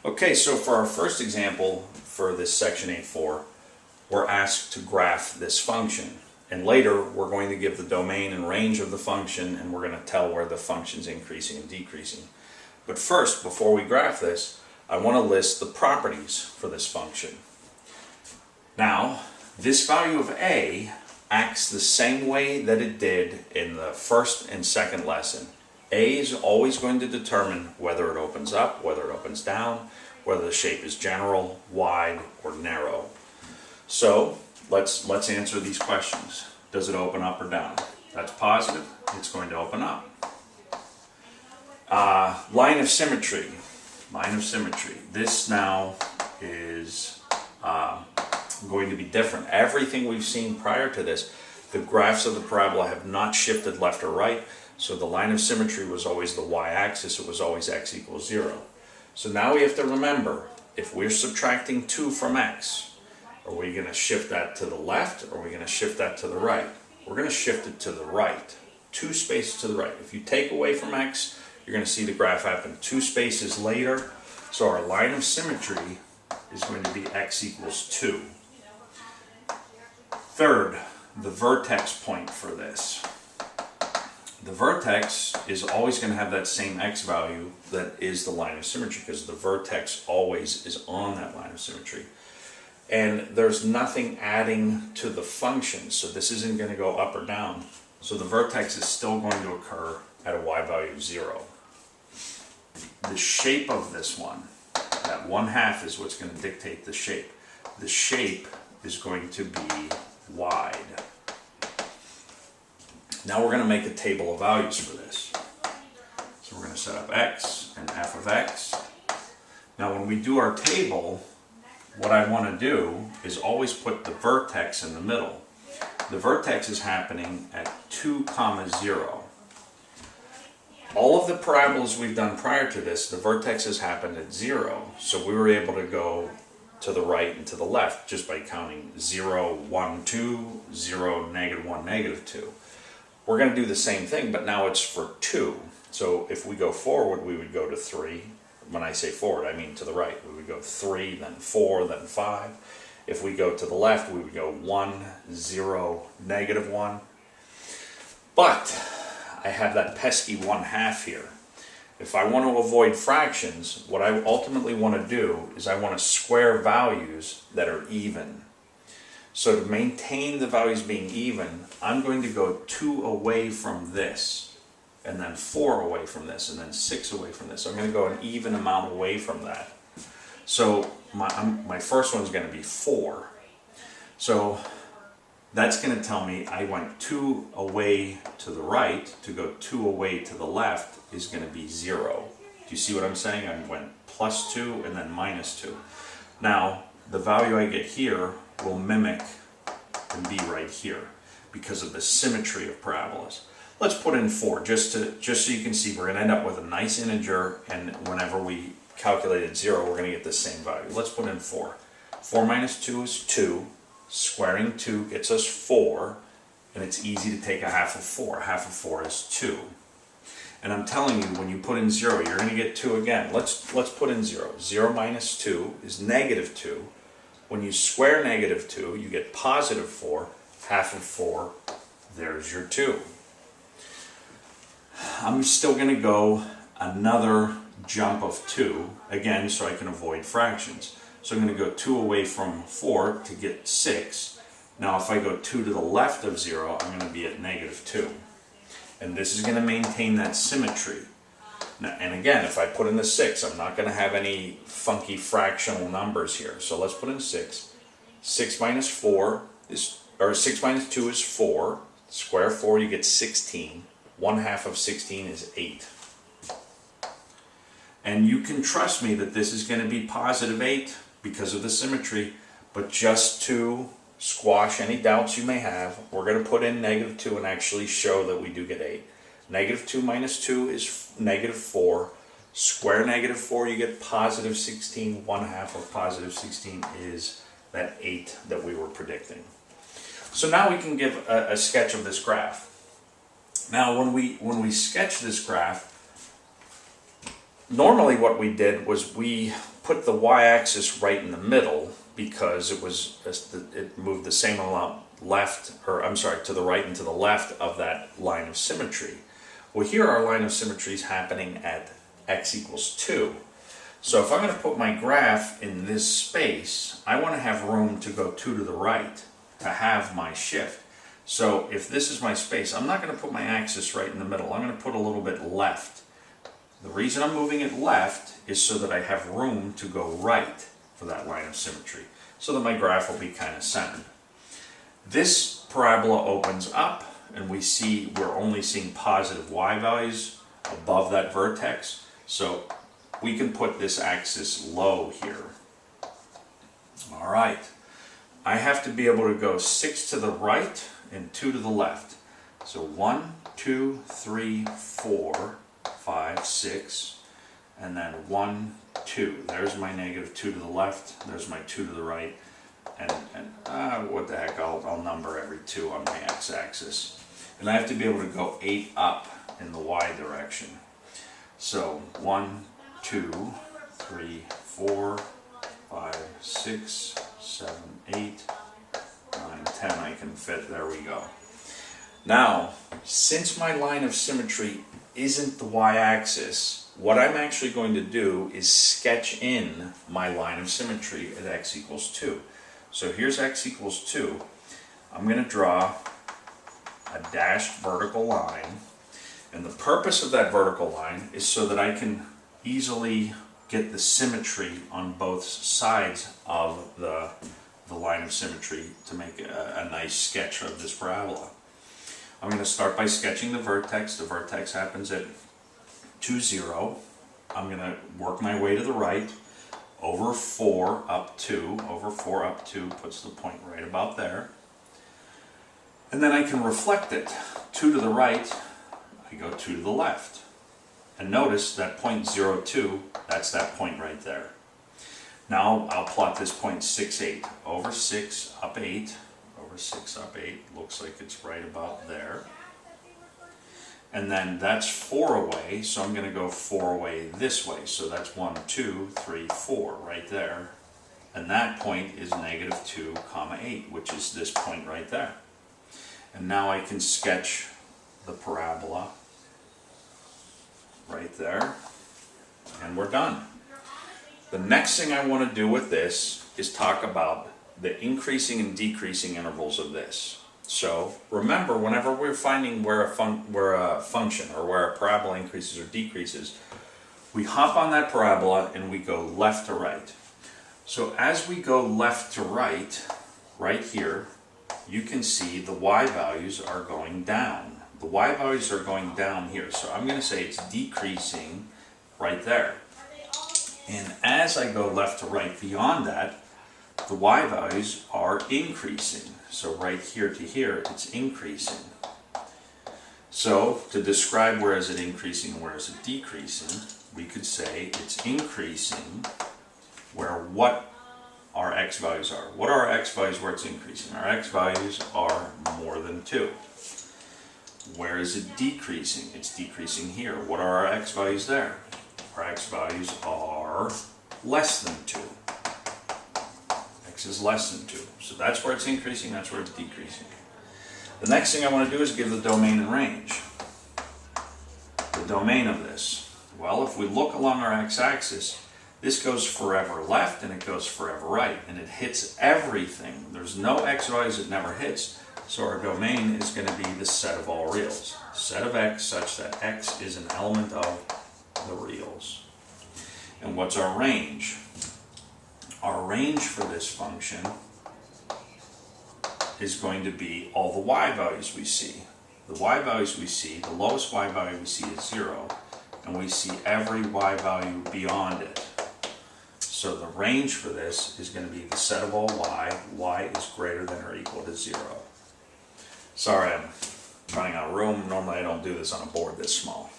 Okay, so for our first example for this section 8.4, we're asked to graph this function. And later, we're going to give the domain and range of the function, and we're going to tell where the function's increasing and decreasing. But first, before we graph this, I want to list the properties for this function. Now, this value of a acts the same way that it did in the first and second lesson. A is always going to determine whether it opens up, whether it opens down, whether the shape is general, wide, or narrow. So let's answer these questions. Does it open up or down? That's positive. It's going to open up. Line of symmetry. Line of symmetry. This now is going to be different. Everything we've seen prior to this, the graphs of the parabola have not shifted left or right. So the line of symmetry was always the y-axis. It was always x equals 0. So now we have to remember, if we're subtracting 2 from x, are we going to shift that to the left, or are we going to shift that to the right? We're going to shift it to the right, 2 spaces to the right. If you take away from x, you're going to see the graph happen 2 spaces later. So our line of symmetry is going to be x equals 2. Third, the vertex point for this. The vertex is always going to have that same x value that is the line of symmetry, because the vertex always is on that line of symmetry. And there's nothing adding to the function, so this isn't going to go up or down. So the vertex is still going to occur at a y value of 0. The shape of this one, that 1/2 is what's going to dictate the shape. The shape is going to be wide. Now we're going to make a table of values for this. So we're going to set up x and f of x. Now when we do our table, what I want to do is always put the vertex in the middle. The vertex is happening at 2, 0. All of the parabolas we've done prior to this, the vertex has happened at 0. So we were able to go to the right and to the left just by counting 0, 1, 2, 0, -1, -2. We're going to do the same thing, but now it's for 2. So if we go forward, we would go to 3. When I say forward, I mean to the right. We would go 3, then 4, then 5. If we go to the left, we would go 1, 0, -1. But I have that pesky 1/2 here. If I want to avoid fractions, what I ultimately want to do is I want to square values that are even. So to maintain the values being even, I'm going to go 2 away from this, and then 4 away from this, and then 6 away from this. So I'm going to go an even amount away from that. So my first one's going to be 4. So that's going to tell me I went 2 away to the right. To go 2 away to the left is going to be 0. Do you see what I'm saying? I went +2 and then -2. Now, the value I get here will mimic and be right here because of the symmetry of parabolas. Let's put in 4 just so you can see we're going to end up with a nice integer, and whenever we calculated 0, we're going to get the same value. Let's put in 4. 4 minus 2 is 2. Squaring 2 gets us 4, and it's easy to take a half of 4. A half of 4 is 2. And I'm telling you, when you put in 0, you're going to get 2 again. Let's put in 0. 0 minus 2 is -2. When you square -2, you get +4. Half of 4, there's your 2. I'm still going to go another jump of 2, again, so I can avoid fractions. So I'm going to go 2 away from 4 to get 6. Now if I go 2 to the left of 0, I'm going to be at -2. And this is going to maintain that symmetry. Now, and again, if I put in the 6, I'm not going to have any funky fractional numbers here. So let's put in 6. 6 minus 4 is, or 6 minus 2 is 4. Square 4, you get 16. 1/2 of 16 is 8. And you can trust me that this is going to be +8 because of the symmetry, but just to squash any doubts you may have, we're going to put in -2 and actually show that we do get 8. -2 minus 2 is -4. Square -4, you get +16. 1/2 of +16 is that 8 that we were predicting. So now we can give a sketch of this graph. Now when we sketch this graph, normally what we did was we put the y-axis right in the middle because it moved the same amount to the right and to the left of that line of symmetry. Well, here our line of symmetry is happening at x equals 2. So if I'm going to put my graph in this space, I want to have room to go 2 to the right to have my shift. So if this is my space, I'm not going to put my axis right in the middle. I'm going to put a little bit left. The reason I'm moving it left is so that I have room to go right for that line of symmetry, so that my graph will be kind of centered. This parabola opens up, and we're only seeing positive y values above that vertex, so we can put this axis low here. All right, I have to be able to go 6 to the right and 2 to the left. So 1, 2, 3, 4, 5, 6, and then 1, 2. There's my negative 2 to the left, there's my 2 to the right, and what the heck, I'll number every 2 on my x-axis. And I have to be able to go 8 up in the y direction. So 1, 2, 3, 4, 5, 6, 7, 8, 9, 10 I can fit, there we go. Now, since my line of symmetry isn't the y-axis, what I'm actually going to do is sketch in my line of symmetry at x equals 2. So here's x equals 2. I'm going to draw a dashed vertical line, and the purpose of that vertical line is so that I can easily get the symmetry on both sides of the line of symmetry to make a nice sketch of this parabola. I'm going to start by sketching the vertex. The vertex happens at 2, 0. I'm going to work my way to the right, over 4 up 2, over 4 up 2 puts the point right about there. And then I can reflect it. 2 to the right, I go 2 to the left. And notice that point 0, 2, that's that point right there. Now I'll plot this point 6, 8. Over 6, up 8. Over 6, up 8. Looks like it's right about there. And then that's 4 away, so I'm going to go 4 away this way. So that's 1, 2, 3, 4 right there. And that point is negative 2, 8, which is this point right there. And now I can sketch the parabola right there, and we're done. The next thing I want to do with this is talk about the increasing and decreasing intervals of this. So remember, whenever we're finding where a function or where a parabola increases or decreases, we hop on that parabola and we go left to right. So as we go left to right, right here, you can see the y values are going down. The y values are going down here, so I'm going to say it's decreasing right there. And as I go left to right beyond that, the y values are increasing. So right here to here, it's increasing. So to describe where is it increasing and where is it decreasing, we could say it's increasing where what our x values are. What are our x values where it's increasing? Our x values are more than 2. Where is it decreasing? It's decreasing here. What are our x values there? Our x values are less than 2. X is less than 2. So that's where it's increasing, that's where it's decreasing. The next thing I want to do is give the domain and range. The domain of this. Well, if we look along our x-axis, this goes forever left and it goes forever right, and it hits everything. There's no x values it never hits, so our domain is going to be the set of all reals. Set of x such that x is an element of the reals. And what's our range? Our range for this function is going to be all the y values we see. The y values we see, the lowest y value we see is 0, and we see every y value beyond it. So the range for this is going to be the set of all y is greater than or equal to 0. Sorry, I'm running out of room. Normally I don't do this on a board this small.